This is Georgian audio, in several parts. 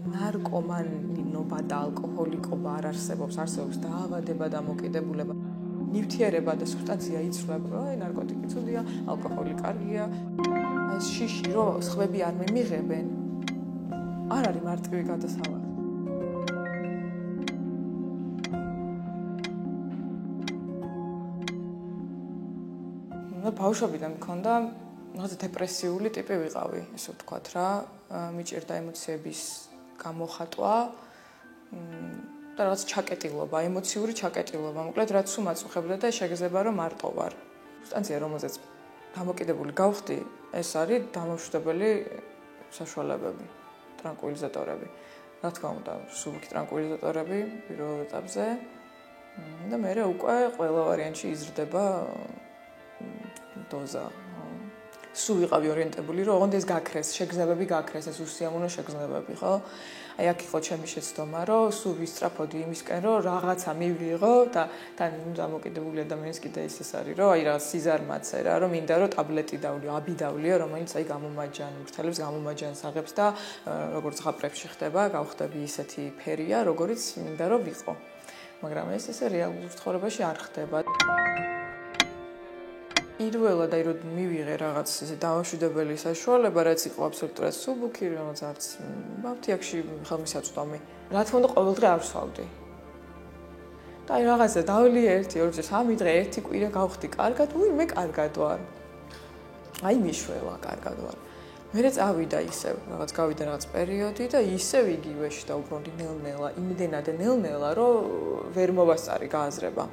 ნარკომანობა და ალკოჰოლიკობა არ არსებობს დაავადება და დამოკიდებულება. ნივთიერება და სუბსტანცია იცვლება, რომ ნარკოტიკი ცუდია, ალკოჰოლი კარგია. ეს შიში, რომ სხვები არ მიმიღებენ, არ არის მარტივი გადასავალი. ბავშვობიდან მქონდა დეპრესიული ტიპი ვიყავი, ესე ვთქვათ რა, მიჭირდა ემოციების გამოხატვა და რაღაც ჩაკეტილობა, ემოციური ჩაკეტილობა, მოკლედ რაც უმაწუხებდა და შეგეძლება რომ მარტო ვარ. სუბსტანცია, რომელზეც დამოკიდებული გავხდი, ეს არის დამამშვიდებელი საშუალებები, ტრანკვილიზატორები. რა თქმა უნდა, სუბუქი ტრანკვილიზატორები პირველ ეტაპზე და მერე უკვე ყველა ვარიანტში იზრდება დოზა. სულ ვიყავი ორიენტებული, რომ ოღონდ ეს გაქრეს, შეგრძნებები გაქრეს, ეს უსიამოვნო შეგრძნებები, ხო? აი აქ იყო ჩემი შეცდომა, რომ სულ ვისწრაფოდი იმისკენ, რომ რაღაცა მივიღო და თან დამოკიდებული ადამიანის კიდე ის არის, რომ აი რაღაც სიზარმაცე რა, რომ მინდა რომ ტაბლეტი დავლიო, აბი დავლიო, რომელიც აი გამომაჯანებს, გამომაჯანს აღებს და როგორც ხაპრებში ხდება, გავხდები ისეთი ფერია, როგორიც მინდა რომ ვიყო. მაგრამ ეს ესე რეალურ ცხოვრებაში არ ხდება. პირველად აი რომ მივიღე რაღაც ესე დამამშვიდებელი საშუალება, რაც იყო აბსოლუტურად სუბუქი, რომელიც არც ბავთიაქში ხელმისაწვდომი. რა თქმა უნდა, ყოველდღე არ ვსვავდი. და აი რაღაცა დავლი 1-2-3 დღე, 1 კვირა გავხდი კარგად, მე კარგად ვარ. აი მიშველა კარგად ვარ. მერე წავიდა ისევ, გავიდა რაღაც პერიოდი და ისევ იგივეში დაუბრუნდი ნელ-ნელა, იმდენად ნელ-ნელა, რომ ვერ მოვასწარი გააზრება.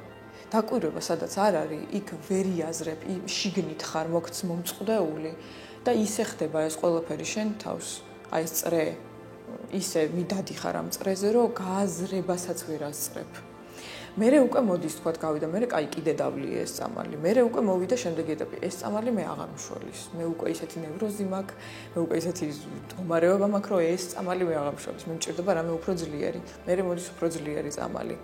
დაკვირვება სადაც არ არის, იქ ვერ იაზრებ, შიგნით ხარ მომწყდეული და ისე ხდება ეს ყველაფერი შენ თავს. აი ეს წრე, ისე მიდადიხარ ამ წრეზე, რომ გააზრებასაც ვერ ასწრებ. მერე უკვე მოდის თქვა გავიდა, მერე კაი კიდე დავლიე ეს წამალი. მერე უკვე მოვიდა შემდეგი ეტაპი. ეს წამალი მე აღარ მშველის. მე უკვე ისეთი ნევროზი მაქვს, მე უკვე ისეთი მდგომარეობა მაქვს, რომ ეს წამალი მე აღარ მშველის. მე მჭირდება რამე უფრო ძლიერი. მერე მოდის უფრო ძლიერი წამალი.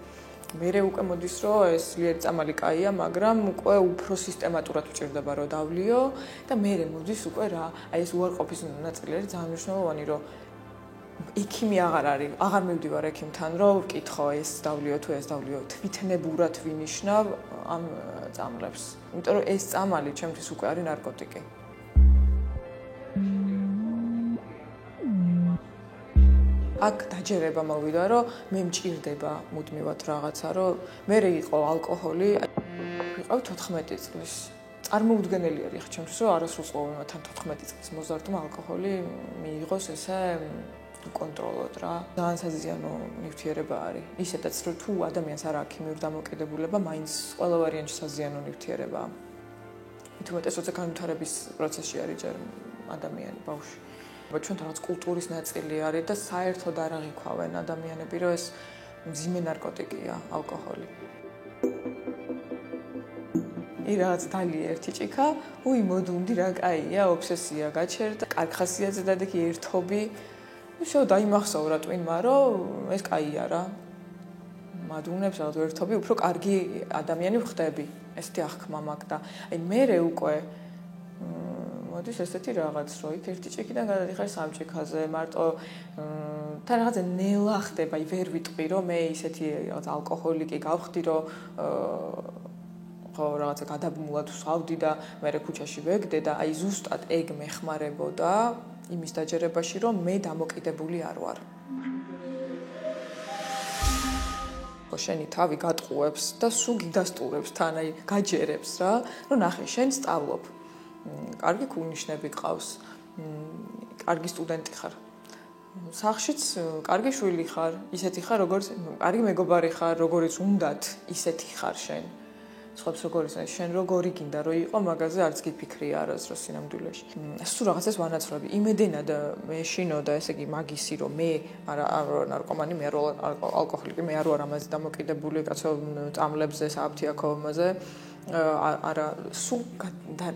მერე უკვე მოდის რომ ეს ძლიერი წამალი კაია, მაგრამ უკვე უფრო სისტემატურად ვჭირდება რომ დავლიო და მერე მოდის უკვე რა, აი ეს უარყოფის ნაწილი არის ძალიან მნიშვნელოვანი, რომ ექიმი აღარ არის, აღარ მივდივარ ექიმთან, რომ ვკითხო ეს დავლიო თუ ეს დავლიო, თვითნებურად ვინიშნავ ამ წამლებს. იმიტომ რომ ეს წამალი ჩემთვის უკვე არის ნარკოტიკი. აქ დაჯერება მოვიდა, რომ მე მჭირდება მუდმივად რაღაცა, რომ მერე იყო ალკოჰოლი, ვიყავ 14 წლის. წარმოუდგენელი არის ხა ჩემთვის, რომ არასრულ ყოველმათან 14 წლის მოზარდმა ალკოჰოლი მიიღოს ესე კონტროლოდ რა. ძალიან საზიანო ნივთიერება არის. ისედაც რომ თუ ადამიანს არ აქვს ქიმიური დამოკიდებულება, მაინც ყველა ვარიანტში საზიანო ნივთიერებაა. თუმცა როცა განვითარების პროცესში არის ჯერ ადამიანი, ბავშვი. ჩვენთან რაღაც კულტურის ნაწილი არის და საერთოდ არ აღიქვავენ ადამიანები, რომ ეს მძიმე ნარკოტიკია, ალკოჰოლი. რაღაც დალი ერთი ჭიქა, მოდუნდი რა კაია, ობსესია გაჩერდა, კარგ ხასიათზე დადექი ერთობი. შევ დაიმახსოვრა ტვინმა, რომ ეს კაია რა. მადუნებს რაღაც ერთობი, უფრო კარგი ადამიანი ვხდები. ესეთი აღქმა მაქვს და აი მერე უკვე მოდის ესეთი რაღაც, რომ იქ ერთი ჭიქიდან გადადიხარ 3 ჭიქაზე, მარტო თან რაღაცა ნელა ხდება, აი ვერ ვიტყვი, რომ მე ისეთი რაღაც ალკოჰოლიკი გავხდი, რომ ხო რაღაცა გადაბმულად ვსვავდი და მე ქუჩაში ვეგდე და აი ზუსტად ეგ მეხმარებოდა იმის დაჯერებაში, რომ მე დამოკიდებული არ ვარ. შენი თავი გატყუებს და სულ გიდასტურებს თან, აი გაჯერებს რა, რომ ნახე, შენ სწავლობ. კარგი ქუნიშნები გყავს, კარგი სტუდენტი ხარ. სახლშიც კარგი შვილი ხარ, ისეთი ხარ, როგორც კარგი მეგობარი ხარ, როგორიც უნდათ, ისეთი ხარ შენ. სხვებს როგორიც შენ როგორი გინდა რომ იყო, მაგაზე არც გიფიქრია არასდროს სინამდვილეში. სულ რაღაცას ვანაცვლები. იმედენად მეშინო და ესე იგი მაგისი რომ მე არა ნარკომანი, მე არ ვარ ალკოჰოლიკი, მე არ ვარ ამაზე დამოკიდებული, კაცო წამლებზე, საფთიაქოვმაზე. არა სულ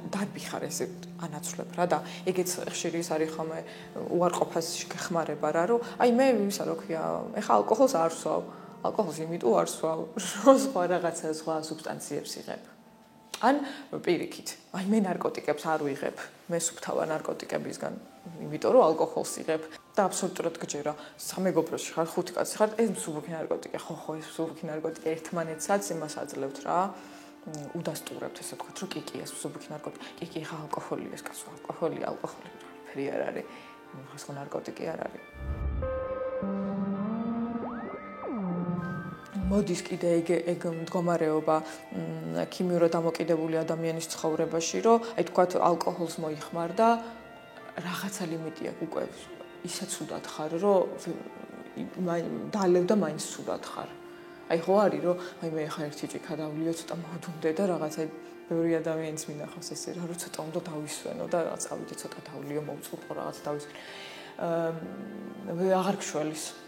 დარბიხარ ესე ანაცვლებ რა და ეგეც ხშირი ის არის ხომ უარყოფას გეხმარება რა რომ აი მე ისა რა ქვია ეხა ალკოჰოლს არ ვსვავ ალკოჰოლს იმიტომ არ ვსვავ რომ სხვა რაღაცა სხვა სუბსტანციებს იღებ ან პირიქით აი მე ნარკოტიკებს არ ვიღებ მე სუფთავა ნარკოტიკებისგან იმიტომ რომ ალკოჰოლს იღებ და აბსოლუტურად გჯერა. სამეგობროში ხარ, 5 კაცი ხარ, ეს მსუბუქი ნარკოტიკია, ხო, ეს მსუბუქი ნარკოტიკია ერთმანეთსაც იმას აძლევთ რა. უდასტურებთ ესე ვთქვათ, რომ კი, ეს მსუბუქი ნარკოტიკი. კი, ხა ალკოჰოლია, ეს კაცო, ალკოჰოლია, ფერი არ არის. ხას ხო ნარკოტიკი არ არის. მოდის კიდე ეგ მდგომარეობა ქიმიურად დამოკიდებული ადამიანის ცხოვრებაში, რომ აი თქვათ ალკოჰოლს მოიხმარდა, რაღაცა ლიმიტი აქვს უკვე ისე ცუდად ხარ, რომ დალევ და მაინც ცუდად ხარ. აი ხო არის, რომ აი მე ხა ერთი ჭიქა დავლიო, ცოტა მოდუნდე და რაღაცა ბევრი ადამიანის მინახავს ესე რა, რომ ცოტა უნდა დავისვენო და რაღაც ავიდე ცოტა დავლიო, მოვწყუპო რაღაც დავისვენო. აღარ გშველის.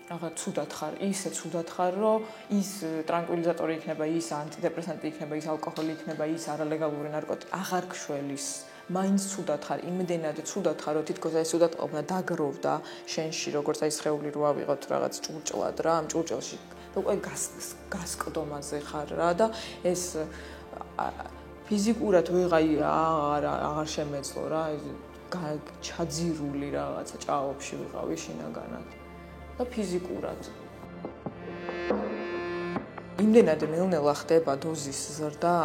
აღარ ცუდად ხარ, ისე ცუდად ხარ, რომ ის ტრანკვილიზატორი იქნება, ის ანტიდეპრესანტი იქნება, ის ალკოჰოლი იქნება, ის არალეგალური ნარკოტიკი, აღარ გშველის. მაინც ცუდად ხარ, იმდენად ცუდად ხარ, რომ თითქოს ეს ცუდად ყოფნა დაგროვდა შენში, როგორც აი სხეული რო ავიღოთ რაღაც ჭურჭლად რა, ამ ჭურჭელში უკვე გასკდომაზე ხარ რა და ეს ფიზიკურად აღარ შემეძლო რა, ჩაძირული რაღაცა ჭაობში ვიყავი შინაგანად. და ფიზიკურად. იმდენად ნელ-ნელა ხდება დოზის ზრდა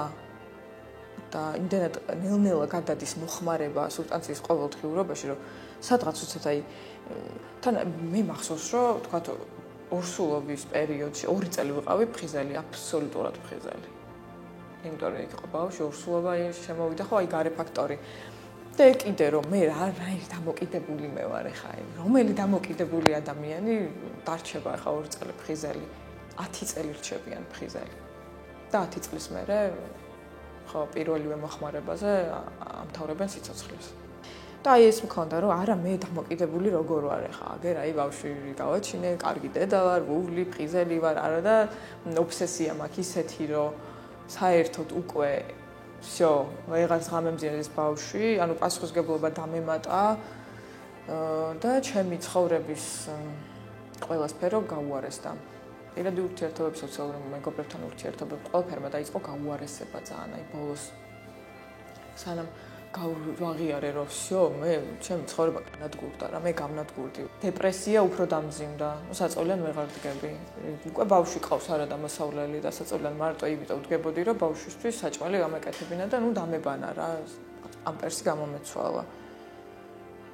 და იმდენად ნელ-ნელა გადადის მოხმარება სუბსტანციის ყოველდღიურობაში, რომ სადღაც უცებ აი თან მე მახსოვს, რომ თქვათ ორსულობის პერიოდში 2 წელი ვიყავი ფხიზელი, აბსოლუტურად ფხიზელი. იმიტომ რომ იყო ბავშვი ორსულობა შემოვიდა, ხო აი გარე ფაქტორი. და კიდე რომ მე რა დამოკიდებული მე ვარ ხა აი რომელი დამოკიდებული ადამიანი დარჩება ხა 2 წელი ფხიზელი 10 წელი რჩებიან ფხიზელი და 10 წლის მერე ხო პირველივე მოხმარებაზე ამთავრებენ სიცოცხლეს და აი ეს მქონდა რომ არა მე დამოკიდებული როგორ ვარ ხა აგერ აი ბავშვი გავაჩინე კარგი დედა ვარ ვუვლი ფხიზელი ვარ არა და ობსესია მაქვს ისეთი რომ საერთოდ უკვე всё, ვეღარც გამემძიეს ბავშვი, ანუ პასუხისგებლობა დამემატა და ჩემი ცხოვრების ყველა სფერო გაუარესდა. პირადი ურთიერთობები, სოციალური მეგობრებთან ურთიერთობები, ყველაფერმა დაიწყო გაუარესება ძალიან, აი ბოლოს სანამ გავაღიარე რომ всё, მე ჩემი ცხოვრება განადგურდა რა, მე გამნადგურდი. დეპრესია უფრო დამძიმდა, საწოლიან ვეღარ დგები. უკვე ბავშვი ყავს არა დამასავლელი და საწოლიან მარტო იმიტომ ვდგებოდი, რომ ბავშვისთვის საჭმელი გამეკეთებინა და ნუ დამებანა რა, ამპერსი გამომეცვალა.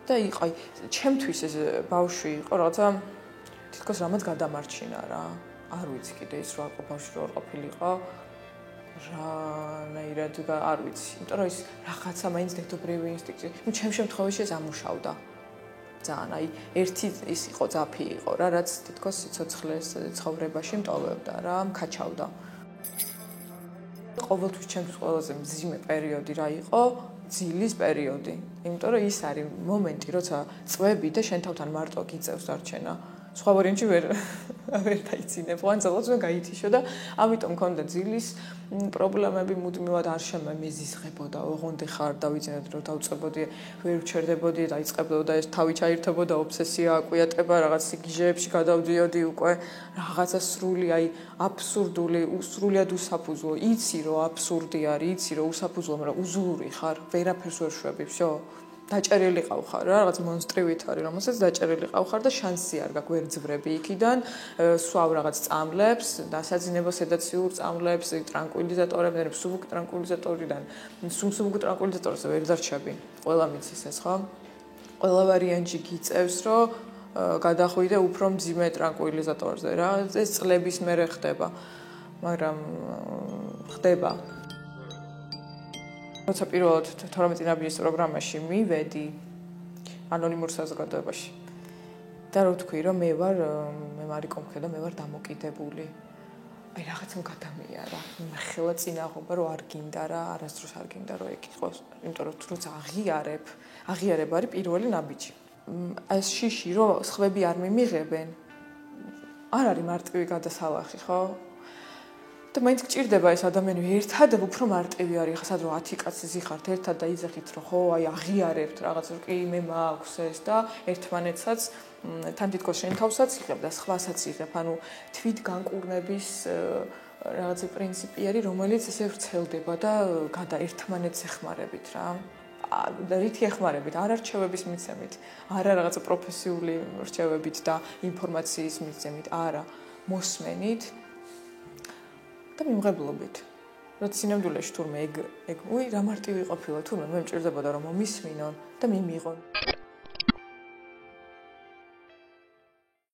და იყო აი, ჩემთვის ეს ბავშვი იყო რაღაცა თითქოს რამაც გადამარჩინა რა. არ ვიცი კიდე ის რა ბავშვი რო არ ყოფილიყო. რანაირად არ ვიცი, იმიტომ რომ ის რაღაცა მაინც დედობრივი ინსტინქტი, ნუ ჩემ შემთხვევაში ეს ამუშავდა. ძალიან, აი, ერთი ის იყო ძაფი იყო რა, რაც თითქოს სიცოცხლეს ცხოვრებაში მტოვებდა რა, მქაჩავდა. ყოველთვის ჩემთვის ყველაზე მძიმე პერიოდი რა იყო, ძილის პერიოდი. იმიტომ რომ ის არის მომენტი, როცა წვები და შენ თავთან მარტო გიწევს დარჩენა. სხვა ვარიანტი ვერ დაიცინებ, ან ძალოც ვერ გაითიშო და ამიტომ მქონდა ძილის პრობლემები მუდმივად არ შემეზიზღებოდა, ოღონდ ხარ დავიძინეთ რომ დავწებოდი, ვერ ვჩერდებოდი, დაიწყებოდა ეს თავი ჩაირთებოდა, ობსესია, აკვიატება, რაღაც სიგიჟეებში გადავდიოდი უკვე, რაღაცა სრული, აი აბსურდული, სრულიად უსაფუძვლო, იცი რომ აბსურდი არის, იცი რომ უსაფუძვლო, მაგრამ უზრუნვი ხარ, ვერაფერს ვერ შვები, всё. დაჭერილი ყავხარ რა, რაღაც მონსტრივით არის, რომელსაც დაჭერილი ყავხარ და შანსი არ გაქვს ვერ ძვრები იქიდან, სვავ რაღაც წამლებს, დასაძინებელ სედაციურ წამლებს, ტრანკვილიზატორებს, მსუბუქ ტრანკვილიზატორიდან, მსუბუქ ტრანკვილიზატორზე ვერ დარჩები. ყველა მიცის ეს ხო? ყველა ვარიანტი გიწევს, რომ გადახვიდე უფრო მძიმე ტრანკვილიზატორზე რა, ეს წლების მერე ხდება. მაგრამ ხდება. როცა პირველად 12 ნაბიჯის პროგრამაში მივედი ანონიმურ საზოგადოებაში და რო თქვი რომ მე მარიკო მხედა მე ვარ დამოკიდებული აი რაღაც მგადამიარა ხელა წინაღობა რომ არ გინდა რა არასდროს არ გინდა რომ ეგ იყოს იმიტომ რომ როცა აღიარება არის პირველი ნაბიჯი ეს შიში რომ სხვები არ მიმიღებენ არ არის მარტივი გადასალახი ხო და მაინც გჭირდება ეს ადამიანი ერთად უფრო მარტივი არის ხა სადრო 10 კაცი ზიხართ ერთად და იზახით რომ ხო აი აღიარებთ რაღაც რომ კი მე მაქვს ეს და ერთმანეთსაც თან თითქოს შენ თავსაც იღებ და სხვასაც იღებ ანუ თვით განკურნების რაღაცა პრინციპი არის რომელიც ესე ვრცელდება და ერთმანეთს ეხმარებით რა რითი ეხმარებით, არ არჩევების მიცემით, არა რაღაცა პროფესიული რჩევებით და ინფორმაციის მიცემით, არა, მოსმენით და მიმღებლობით. როცა სინამდვილეში თურმე ეგ რა მარტივი ყოფილა, თურმე მე მჭირდებოდა რომ მომისმინონ და მიმიღონ.